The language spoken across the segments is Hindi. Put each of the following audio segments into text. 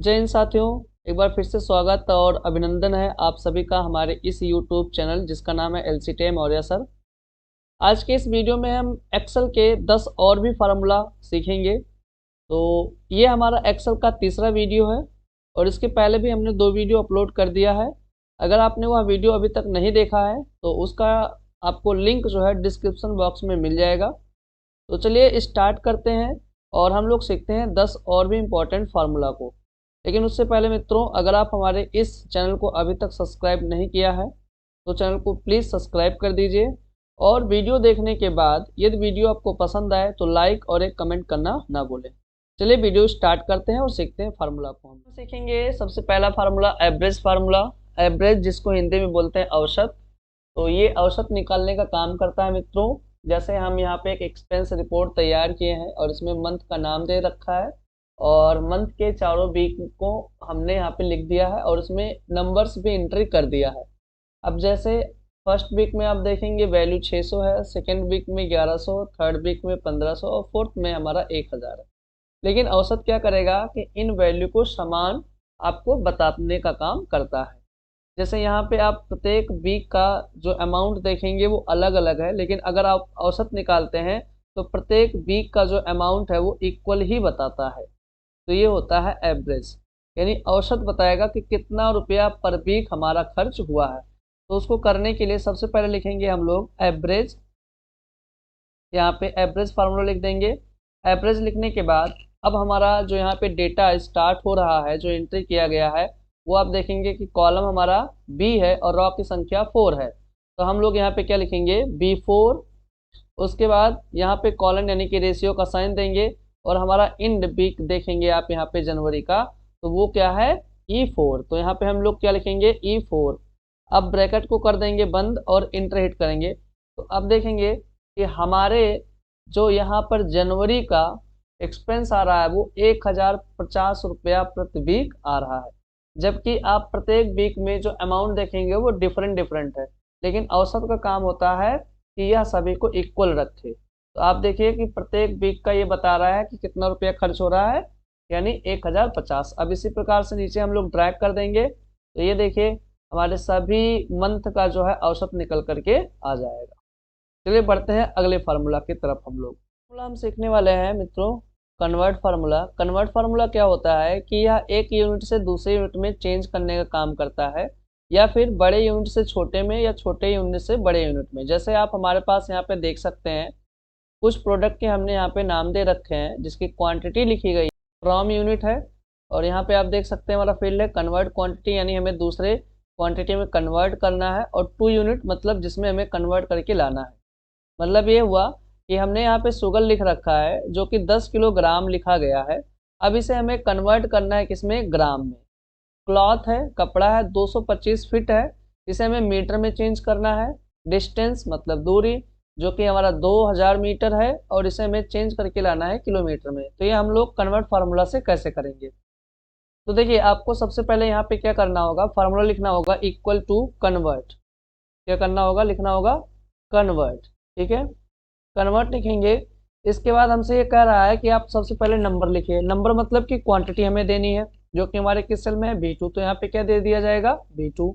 जय हिंद साथियों, एक बार फिर से स्वागत और अभिनंदन है आप सभी का हमारे इस यूट्यूब चैनल जिसका नाम है LCT मौर्य सर। आज के इस वीडियो में हम एक्सेल के 10 और भी फार्मूला सीखेंगे। तो ये हमारा एक्सेल का तीसरा वीडियो है और इसके पहले भी हमने 2 वीडियो अपलोड कर दिया है। अगर आपने वह वीडियो अभी तक नहीं देखा है तो उसका आपको लिंक जो है डिस्क्रिप्शन बॉक्स में मिल जाएगा। तो चलिए स्टार्ट करते हैं और हम लोग सीखते हैं 10 और भी इम्पोर्टेंट फार्मूला को। लेकिन उससे पहले मित्रों, अगर आप हमारे इस चैनल को अभी तक सब्सक्राइब नहीं किया है तो चैनल को प्लीज़ सब्सक्राइब कर दीजिए और वीडियो देखने के बाद यदि वीडियो आपको पसंद आए तो लाइक और एक कमेंट करना ना भूलें। चलिए वीडियो स्टार्ट करते हैं और सीखते हैं फार्मूला को। हम सीखेंगे सबसे पहला फार्मूला एवरेज फार्मूला। एवरेज जिसको हिंदी में बोलते हैं औसत। तो ये औसत निकालने का काम करता है मित्रों। जैसे हम यहाँ पे एक एक्सपेंस रिपोर्ट तैयार किए हैं और इसमें मंथ का नाम दे रखा है और मंथ के चारों वीक को हमने यहाँ पे लिख दिया है और इसमें नंबर्स भी एंट्री कर दिया है। अब जैसे फर्स्ट वीक में आप देखेंगे वैल्यू 600 है, सेकेंड वीक में 1100, थर्ड वीक में 1500 और फोर्थ में हमारा 1000 है। लेकिन औसत क्या करेगा कि इन वैल्यू को समान आपको बताने का काम करता है। जैसे यहाँ पे आप प्रत्येक वीक का जो अमाउंट देखेंगे वो अलग अलग है, लेकिन अगर आप औसत निकालते हैं तो प्रत्येक वीक का जो अमाउंट है वो इक्वल ही बताता है। तो ये होता है एवरेज, यानी औसत बताएगा कि कितना रुपया पर वीक हमारा खर्च हुआ है। तो उसको करने के लिए सबसे पहले लिखेंगे हम लोग एवरेज। यहाँ पे एवरेज फार्मूला लिख देंगे। एवरेज लिखने के बाद अब हमारा जो यहाँ पे डेटा स्टार्ट हो रहा है, जो एंट्री किया गया है, वो आप देखेंगे कि कॉलम हमारा बी है और रॉ की संख्या 4 है। तो हम लोग यहाँ पे क्या लिखेंगे B4। उसके बाद यहाँ पे कॉलन यानी कि रेशियो का साइन देंगे और हमारा इंड वीक देखेंगे आप यहाँ पे जनवरी का, तो वो क्या है E4। तो यहाँ पे हम लोग क्या लिखेंगे E4। अब ब्रैकेट को कर देंगे बंद और इंटर हिट करेंगे। तो अब देखेंगे कि हमारे जो यहाँ पर जनवरी का एक्सपेंस आ रहा है वो 1050 रुपया प्रति वीक आ रहा है, जबकि आप प्रत्येक वीक में जो अमाउंट देखेंगे वो डिफरेंट डिफरेंट है। लेकिन औसत का काम होता है कि यह सभी को इक्वल रखे। तो आप देखिए कि प्रत्येक वीक का ये बता रहा है कि कितना रुपया खर्च हो रहा है, यानी 1050। अब इसी प्रकार से नीचे हम लोग ड्रैग कर देंगे तो ये देखिए हमारे सभी मंथ का जो है औसत निकल करके आ जाएगा। चलिए बढ़ते हैं अगले फार्मूला की तरफ। हम लोग फार्मूला हम सीखने वाले हैं मित्रों कन्वर्ट फार्मूला। कन्वर्ट फार्मूला क्या होता है कि यह एक यूनिट से दूसरे यूनिट में चेंज करने का काम करता है, या फिर बड़े यूनिट से छोटे में या छोटे यूनिट से बड़े यूनिट में। जैसे आप हमारे पास यहाँ पे देख सकते हैं कुछ प्रोडक्ट के हमने यहाँ पे नाम दे रखे हैं जिसकी क्वांटिटी लिखी गई फ्रॉम यूनिट है, और यहाँ पे आप देख सकते हैं हमारा फील्ड है कन्वर्ट क्वांटिटी, यानी हमें दूसरे क्वांटिटी में कन्वर्ट करना है, और टू यूनिट मतलब जिसमें हमें कन्वर्ट करके लाना है। मतलब ये हुआ कि हमने यहाँ पे शुगर लिख रखा है जो कि 10 किलोग्राम लिखा गया है। अब इसे हमें कन्वर्ट करना है किसमें, ग्राम में। क्लॉथ है, कपड़ा है, 225 फीट है, इसे हमें मीटर में चेंज करना है। डिस्टेंस मतलब दूरी जो कि हमारा 2000 मीटर है और इसे हमें चेंज करके लाना है किलोमीटर में। तो ये हम लोग कन्वर्ट फार्मूला से कैसे करेंगे। तो देखिए आपको सबसे पहले यहाँ पे क्या करना होगा, फार्मूला लिखना होगा इक्वल टू कन्वर्ट। क्या करना होगा, लिखना होगा कन्वर्ट। ठीक है, कन्वर्ट लिखेंगे। इसके बाद हमसे ये कह रहा है कि आप सबसे पहले नंबर लिखिए। नंबर मतलब कि क्वांटिटी हमें देनी है जो कि हमारे किस सेल में है B2। तो यहाँ पे क्या दे दिया जाएगा B2।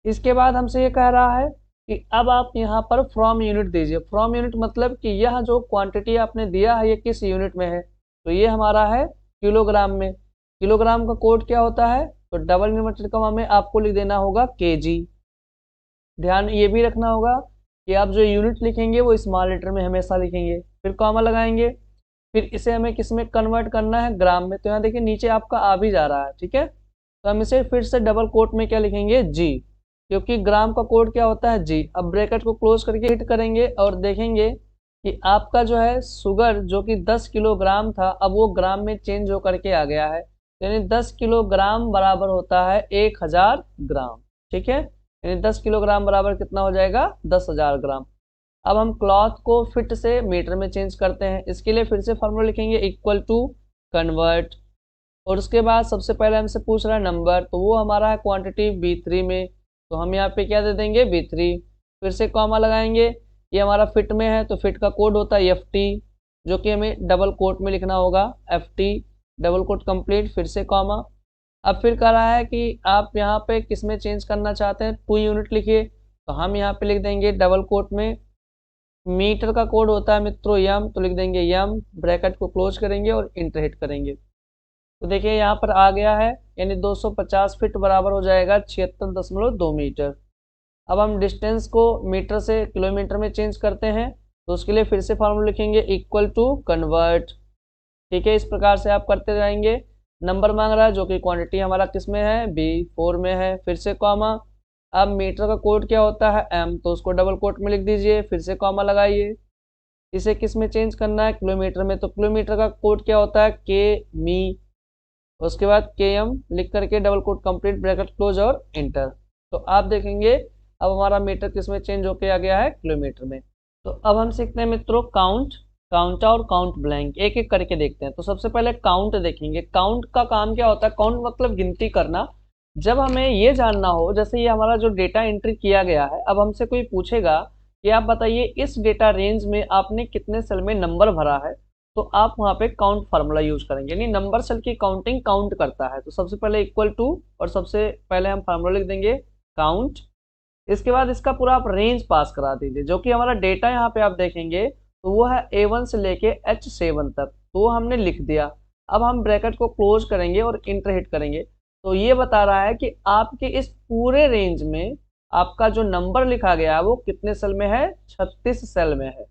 इसके बाद हमसे ये कह रहा है कि अब आप यहाँ पर फ्रॉम यूनिट दीजिए। फ्रॉम यूनिट मतलब कि यह जो क्वांटिटी आपने दिया है ये किस यूनिट में है, तो ये हमारा है किलोग्राम में। किलोग्राम का कोड क्या होता है, तो डबल इन्वर्टेड कॉमा में आपको लिख देना होगा kg। ध्यान ये भी रखना होगा कि आप जो यूनिट लिखेंगे वो स्मॉल लेटर में हमेशा लिखेंगे, फिर कॉमा लगाएंगे, फिर इसे हमें किस में कन्वर्ट करना है, ग्राम में। तो यहाँ देखिए नीचे आपका आ भी जा रहा है, ठीक है। तो हम इसे फिर से डबल कोट में क्या लिखेंगे, जी, क्योंकि ग्राम का कोड क्या होता है, जी। अब ब्रैकेट को क्लोज करके हिट करेंगे और देखेंगे कि आपका जो है शुगर जो कि 10 किलोग्राम था अब वो ग्राम में चेंज होकर के आ गया है, यानी 10 किलोग्राम बराबर होता है 1000 ग्राम। ठीक है, यानी 10 किलोग्राम बराबर कितना हो जाएगा, 10,000 ग्राम। अब हम क्लॉथ को फिट से मीटर में चेंज करते हैं। इसके लिए फिर से फॉर्मूला लिखेंगे इक्वल टू कन्वर्ट, और उसके बाद सबसे पहले हमसे पूछ रहा है नंबर, तो वो हमारा है क्वांटिटी B3 में। तो हम यहाँ पे क्या दे देंगे, B3। फिर से कॉमा लगाएंगे, ये हमारा फिट में है तो फिट का कोड होता है FT, जो कि हमें डबल कोट में लिखना होगा FT। डबल कोट कंप्लीट, फिर से कॉमा। अब फिर कह रहा है कि आप यहाँ पे किस में चेंज करना चाहते हैं, 2 यूनिट लिखिए। तो हम यहाँ पे लिख देंगे डबल कोट में, मीटर का कोड होता है मित्रों यम, तो लिख देंगे यम, ब्रैकेट को क्लोज करेंगे और इंटर हिट करेंगे। तो देखिए यहाँ पर आ गया है, यानी 250 फीट बराबर हो जाएगा 76.2 मीटर। अब हम डिस्टेंस को मीटर से किलोमीटर में चेंज करते हैं, तो उसके लिए फिर से फॉर्मूला लिखेंगे इक्वल टू कन्वर्ट। ठीक है, इस प्रकार से आप करते जाएंगे। नंबर मांग रहा है जो कि क्वांटिटी हमारा किस में है, B4 में है, फिर से कॉमा। अब मीटर का कोड क्या होता है, M, तो उसको डबल कोट में लिख दीजिए, फिर से कॉमा लगाइए। इसे किस में चेंज करना है, किलोमीटर में, तो किलोमीटर का कोड क्या होता है, K उसके बाद KM लिख करके double quote complete, bracket close और इंटर। तो आप देखेंगे अब हमारा मीटर किस में चेंज होके आ गया है, किलोमीटर में। तो अब हम सीखते हैं मित्रों काउंट, काउंटा और काउंट ब्लैंक, एक एक करके देखते हैं। तो सबसे पहले काउंट देखेंगे। काउंट का काम क्या होता है, काउंट मतलब गिनती करना। जब हमें ये जानना हो, जैसे ये हमारा जो डेटा एंट्री किया गया है, अब हमसे कोई पूछेगा कि आप बताइए इस डेटा रेंज में आपने कितने सेल में नंबर भरा है, तो आप वहाँ पे काउंट फार्मूला यूज करेंगे, यानी नंबर सेल की काउंटिंग काउंट करता है। तो सबसे पहले इक्वल टू, और सबसे पहले हम फार्मूला लिख देंगे काउंट। इसके बाद इसका पूरा आप रेंज पास करा दीजिए, जो कि हमारा डेटा यहाँ पे आप देखेंगे तो वो है A1 से लेके H7 तक, तो वो हमने लिख दिया। अब हम ब्रैकेट को क्लोज करेंगे और इंटर हिट करेंगे। तो ये बता रहा है कि आपके इस पूरे रेंज में आपका जो नंबर लिखा गया है वो कितने सेल में है, 36 सेल में है।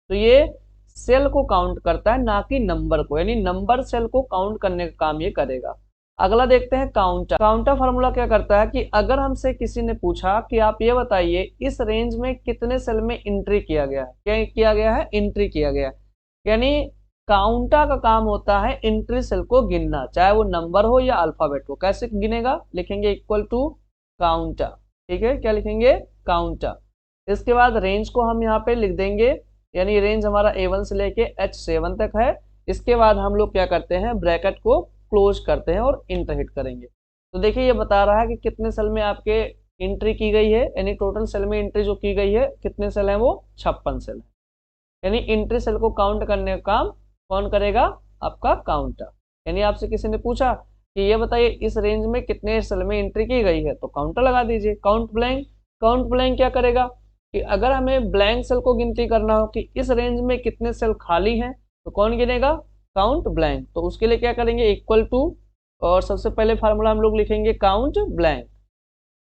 तो ये सेल को काउंट करता है, ना कि नंबर को, यानी नंबर सेल को काउंट करने का काम ये करेगा। अगला देखते हैं काउंटर। काउंटर फार्मूला क्या करता है कि अगर हमसे किसी ने पूछा कि आप ये बताइए इस रेंज में कितने सेल में एंट्री किया गया है, क्या किया गया है, एंट्री किया गया है, यानी काउंटर का काम होता है एंट्री सेल को गिनना, चाहे वो नंबर हो या अल्फाबेट हो। कैसे गिनेगा, लिखेंगे इक्वल टू काउंटर। ठीक है, क्या लिखेंगे, काउंटर। इसके बाद रेंज को हम यहाँ पे लिख देंगे, यानी रेंज हमारा A1 से लेके H7 तक है। इसके बाद हम लोग क्या करते हैं, ब्रैकेट को क्लोज करते हैं और इंटर हिट करेंगे। तो देखिए ये बता रहा है कि कितने सेल में आपके एंट्री की गई है, यानी टोटल सेल में एंट्री जो की गई है कितने सेल है, वो 56 सेल है। यानी एंट्री सेल को काउंट करने का काम कौन करेगा, आपका काउंटर। यानी आपसे किसी ने पूछा कि ये बताइए इस रेंज में कितने सेल में एंट्री की गई है, तो काउंटर लगा दीजिए। काउंट ब्लैंक, काउंट ब्लैंक क्या करेगा कि अगर हमें ब्लैंक सेल को गिनती करना हो कि इस रेंज में कितने सेल खाली हैं, तो कौन गिनेगा, काउंट ब्लैंक। तो उसके लिए क्या करेंगे, इक्वल टू, और सबसे पहले फार्मूला हम लोग लिखेंगे काउंट ब्लैंक।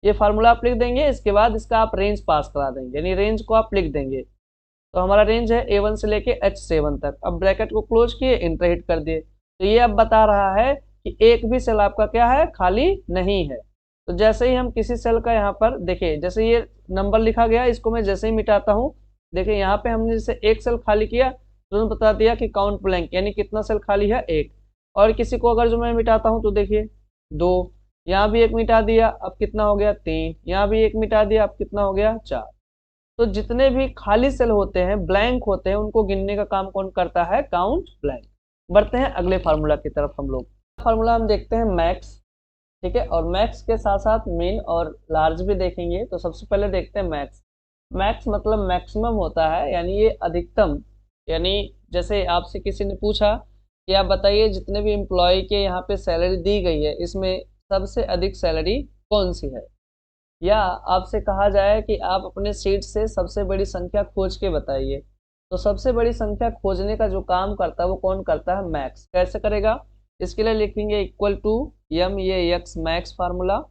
ये फार्मूला आप लिख देंगे, इसके बाद इसका आप रेंज पास करा देंगे, यानी रेंज को आप लिख देंगे। तो हमारा रेंज है A1 से लेके H7 तक। अब ब्रैकेट को क्लोज किए, इंटर हिट कर दिए। तो ये अब बता रहा है कि एक भी सेल आपका क्या है, खाली नहीं है। तो जैसे ही हम किसी सेल का यहाँ पर देखिए, जैसे ये नंबर लिखा गया, इसको मैं जैसे ही मिटाता हूँ, देखिए यहाँ पे हमने जैसे एक सेल खाली किया, तुरंत बता दिया कि काउंट ब्लैंक, यानी कितना सेल खाली है, एक। और किसी को अगर जो मैं मिटाता हूँ तो देखिए 2, यहाँ भी एक मिटा दिया, अब कितना हो गया, 3, यहाँ भी एक मिटा दिया, अब कितना हो गया, 4। तो जितने भी खाली सेल होते हैं, ब्लैंक होते हैं, उनको गिनने का काम कौन करता है, काउंट ब्लैंक। बढ़ते हैं अगले फार्मूला की तरफ हम लोग। फार्मूला हम देखते हैं मैक्स। ठीक है, और मैक्स के साथ साथ मिन और लार्ज भी देखेंगे। तो सबसे पहले देखते हैं मैक्स। मैक्स मतलब मैक्सिमम होता है, यानी ये अधिकतम, यानी जैसे आपसे किसी ने पूछा कि आप बताइए जितने भी एम्प्लॉय के यहाँ पे सैलरी दी गई है, इसमें सबसे अधिक सैलरी कौन सी है, या आपसे कहा जाए कि आप अपने सीट से सबसे बड़ी संख्या खोज के बताइए, तो सबसे बड़ी संख्या खोजने का जो काम करता है वो कौन करता है, मैक्स। कैसे करेगा, इसके लिए लिखेंगे इक्वल टू यम, ये यक्स मैक्स फार्मूला,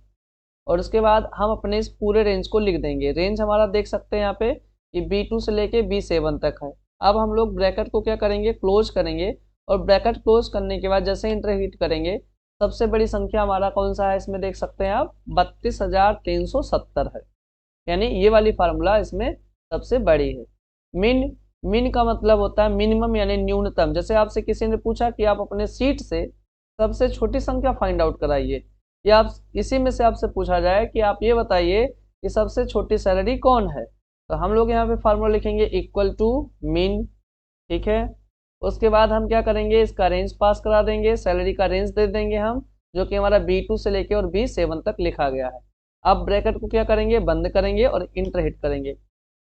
और उसके बाद हम अपने इस पूरे रेंज को लिख देंगे। रेंज हमारा देख सकते हैं यहाँ पे कि B2 से लेके B7 तक है। अब हम लोग ब्रैकेट को क्या करेंगे, क्लोज करेंगे, और ब्रैकेट क्लोज करने के बाद जैसे इंटर हिट करेंगे, सबसे बड़ी संख्या हमारा कौन सा है, इसमें देख सकते हैं आप 32,370 है, यानी ये वाली फार्मूला इसमें सबसे बड़ी है। मिन, मिन का मतलब होता है मिनिमम, यानी न्यूनतम। जैसे आपसे किसी ने पूछा कि आप अपने सीट से सबसे छोटी संख्या फाइंड आउट कराइए, या आप इसी में से आपसे पूछा जाए कि आप ये बताइए कि सबसे छोटी सैलरी कौन है, तो हम लोग यहाँ पे फार्मूला लिखेंगे इक्वल टू मिन। ठीक है, उसके बाद हम क्या करेंगे, इसका रेंज पास करा देंगे, सैलरी का रेंज दे देंगे हम, जो कि हमारा B2 से लेके और B7 तक लिखा गया है। अब ब्रैकेट को क्या करेंगे, बंद करेंगे और इंटर हिट करेंगे।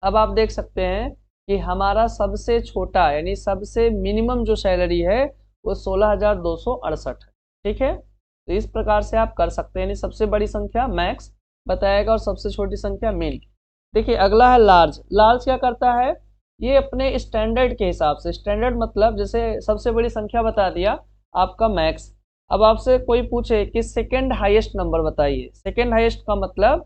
अब आप देख सकते हैं कि हमारा सबसे छोटा, यानी सबसे मिनिमम जो सैलरी है वो 16,268 है। ठीक है, तो इस प्रकार से आप कर सकते हैं, यानी सबसे बड़ी संख्या मैक्स बताएगा और सबसे छोटी संख्या मिन। देखिए अगला है लार्ज। लार्ज क्या करता है, ये अपने स्टैंडर्ड के हिसाब से, स्टैंडर्ड मतलब जैसे सबसे बड़ी संख्या बता दिया आपका मैक्स, अब आपसे कोई पूछे कि सेकेंड हाईएस्ट नंबर बताइए, सेकेंड हाईएस्ट का मतलब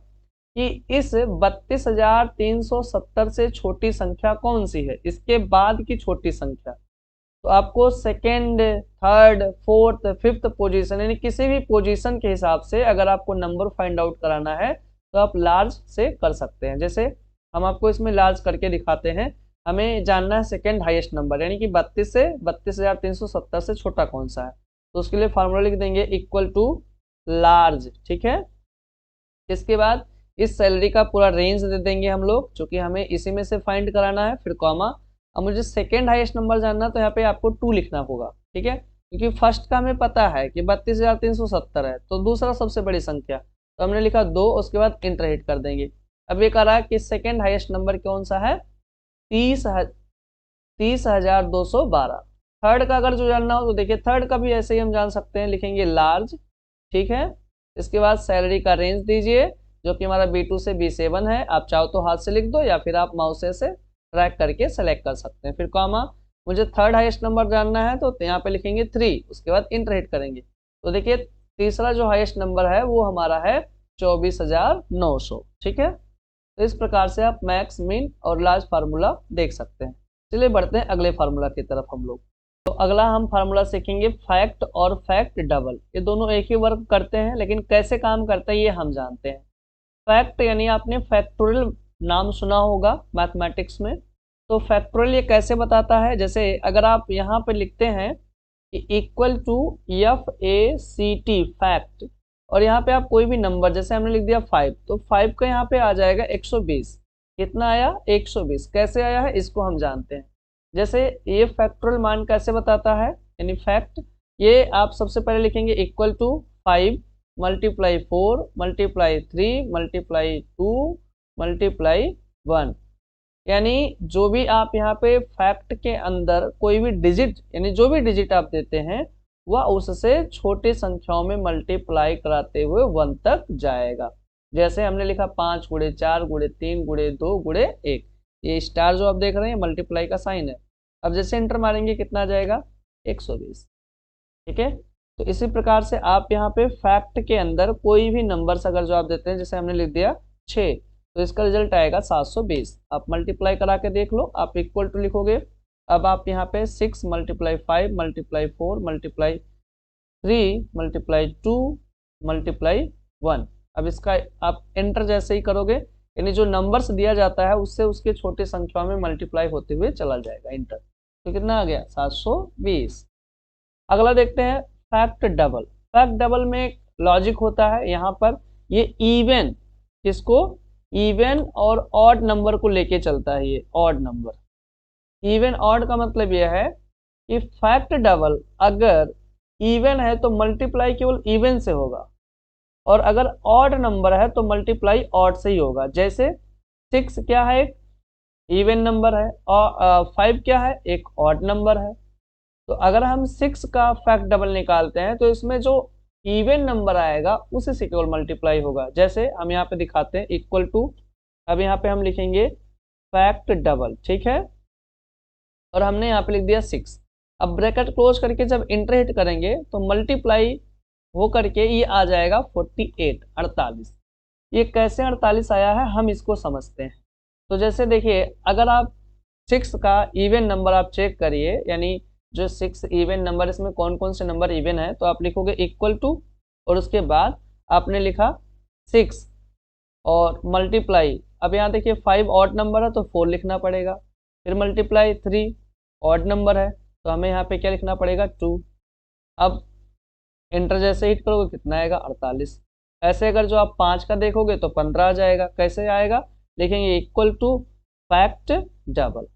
कि इस 32,370 से छोटी संख्या कौन सी है, इसके बाद की छोटी संख्या। तो आपको second, third, fourth, fifth position, यानी किसी भी पोजीशन के हिसाब से अगर आपको नंबर फाइंड आउट कराना है तो आप लार्ज से कर सकते हैं। जैसे हम आपको इसमें लार्ज करके दिखाते हैं, हमें जानना है सेकेंड हाईएस्ट नंबर, यानी कि 32 से 32,370 से छोटा कौन सा है। तो उसके लिए फार्मूला लिख देंगे इक्वल टू लार्ज। ठीक है, इसके बाद इस सैलरी का पूरा रेंज दे देंगे हम लोग, क्योंकि हमें इसी में से फाइंड कराना है, फिर कॉमा। अब मुझे सेकेंड हाईएस्ट नंबर जानना, तो यहाँ पे आपको 2 लिखना होगा। ठीक है, क्योंकि फर्स्ट का हमें पता है कि 32,370 है, तो दूसरा सबसे बड़ी संख्या, तो हमने लिखा 2, उसके बाद इंटर हिट कर देंगे। अब ये कह रहा है कि सेकेंड हाईएस्ट नंबर कौन सा है, 30,212। थर्ड का अगर जो जानना हो तो देखिए थर्ड का भी ऐसे ही हम जान सकते हैं, लिखेंगे लार्ज। ठीक है, इसके बाद सैलरी का रेंज दीजिए, जो कि हमारा B2 से B7 है। आप चाहो तो हाथ से लिख दो या फिर आप माउस से ट्रैक करके सेलेक्ट कर सकते हैं। फिर कॉमा, मुझे थर्ड हाईएस्ट नंबर जानना है, तो यहाँ पे लिखेंगे 3, उसके बाद इंटर हिट करेंगे। तो देखिए तीसरा जो हाईएस्ट नंबर है वो हमारा है 24,900। ठीक है, तो इस प्रकार से आप मैक्स, मिन और लार्ज फार्मूला देख सकते हैं। चलिए बढ़ते हैं अगले फार्मूला की तरफ हम लोग। तो अगला हम फार्मूला सीखेंगे फैक्ट और फैक्ट डबल। ये दोनों एक ही वर्क करते हैं, लेकिन कैसे काम करता है ये हम जानते हैं। फैक्ट यानी आपने फैक्टोरियल नाम सुना होगा मैथमेटिक्स में, तो फैक्टोरियल ये कैसे बताता है, जैसे अगर आप यहाँ पे लिखते हैं कि इक्वल टू FACT फैक्ट, और यहाँ पे आप कोई भी नंबर, जैसे हमने लिख दिया 5, तो 5 का यहाँ पे आ जाएगा 120। कितना आया, 120। कैसे आया है इसको हम जानते हैं। जैसे ये फैक्टोरियल मान कैसे बताता है, यानी फैक्ट, ये आप सबसे पहले लिखेंगे equal to 5 multiply 4 multiply 3 multiply 2 multiply 1, यानी जो भी आप यहाँ पे फैक्ट के अंदर कोई भी डिजिट, यानी जो भी डिजिट आप देते हैं वह उससे छोटी संख्याओं में मल्टीप्लाई कराते हुए 1 तक जाएगा। जैसे हमने लिखा 5 गुणे 4 गुणे 3 गुणे 2 गुणे 1, ये स्टार जो आप देख रहे हैं मल्टीप्लाई का साइन है। अब जैसे एंटर मारेंगे कितना आ जाएगा, 120। ठीक है, तो इसी प्रकार से आप यहाँ पे फैक्ट के अंदर कोई भी नंबर्स अगर जो आप देते हैं, जैसे हमने लिख दिया 6, तो इसका रिजल्ट आएगा 720। आप मल्टीप्लाई करा के देख लो, आप इक्वल टू लिखोगे। अब आप यहाँ पे 6 multiply 5 multiply 4 multiply 3 multiply 2 multiply 1, अब इसका आप एंटर जैसे ही करोगे, यानी जो नंबर्स दिया जाता है उससे उसके छोटे संख्या में मल्टीप्लाई होते हुए चला जाएगा, इंटर। तो कितना आ गया, 720। अगला देखते हैं फैक्ट डबल। फैक्ट डबल में एक लॉजिक होता है, यहाँ पर ये इवन, किसको, इवन और ऑड नंबर को लेके चलता है। ये ऑड नंबर, इवन ऑड का मतलब यह है कि फैक्ट डबल अगर इवन है तो मल्टीप्लाई केवल इवन से होगा, और अगर ऑड नंबर है तो मल्टीप्लाई ऑड से ही होगा। जैसे 6 क्या है, एक इवन नंबर है, और 5 क्या है, एक ऑड नंबर है। तो अगर हम 6 का फैक्ट डबल निकालते हैं तो इसमें जो इवन नंबर आएगा उसी से केवल मल्टीप्लाई होगा। जैसे हम यहाँ पे दिखाते हैं इक्वल टू, अब यहाँ पे हम लिखेंगे फैक्ट डबल। ठीक है, और हमने यहाँ पे लिख दिया 6। अब ब्रैकेट क्लोज करके जब इंटर हिट करेंगे तो मल्टीप्लाई हो करके ये आ जाएगा 48, 48। ये कैसे 48 आया है हम इसको समझते हैं। तो जैसे देखिए अगर आप 6 का इवन नंबर आप चेक करिए, यानी जो 6 इवन नंबर, इसमें कौन कौन से नंबर इवन है, तो आप लिखोगे इक्वल टू और उसके बाद आपने लिखा 6 और मल्टीप्लाई, अब यहाँ देखिए 5 ऑड नंबर है तो 4 लिखना पड़ेगा, फिर मल्टीप्लाई 3 ऑड नंबर है तो हमें यहाँ पे क्या लिखना पड़ेगा, 2। अब एंटर जैसे हिट करोगे कितना आएगा, 48। ऐसे अगर जो आप 5 का देखोगे तो 15 आ जाएगा। कैसे आएगा, लिखेंगे इक्वल टू फैक्ट डबल,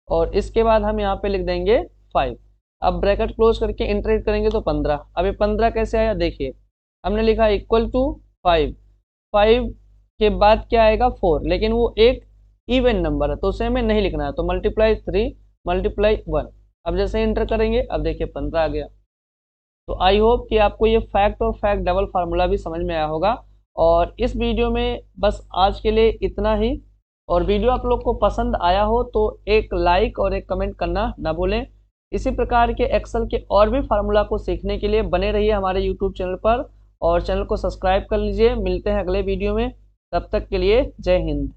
और इसके बाद हम यहाँ पे लिख देंगे 5। अब ब्रैकेट क्लोज करके इंटर हिट करेंगे तो 15। अब ये 15 कैसे आया, देखिए हमने लिखा इक्वल टू 5, 5 के बाद क्या आएगा, 4, लेकिन वो एक इवन नंबर है तो उसे हमें नहीं लिखना है, तो मल्टीप्लाई 3 मल्टीप्लाई 1। अब जैसे इंटर करेंगे, अब देखिए 15 आ गया। तो आई होप कि आपको ये फैक्ट और फैक्ट डबल फार्मूला भी समझ में आया होगा। और इस वीडियो में बस आज के लिए इतना ही। और वीडियो आप लोग को पसंद आया हो तो एक लाइक और एक कमेंट करना ना भूलें। इसी प्रकार के एक्सेल के और भी फार्मूला को सीखने के लिए बने रहिए हमारे यूट्यूब चैनल पर और चैनल को सब्सक्राइब कर लीजिए। मिलते हैं अगले वीडियो में, तब तक के लिए जय हिंद।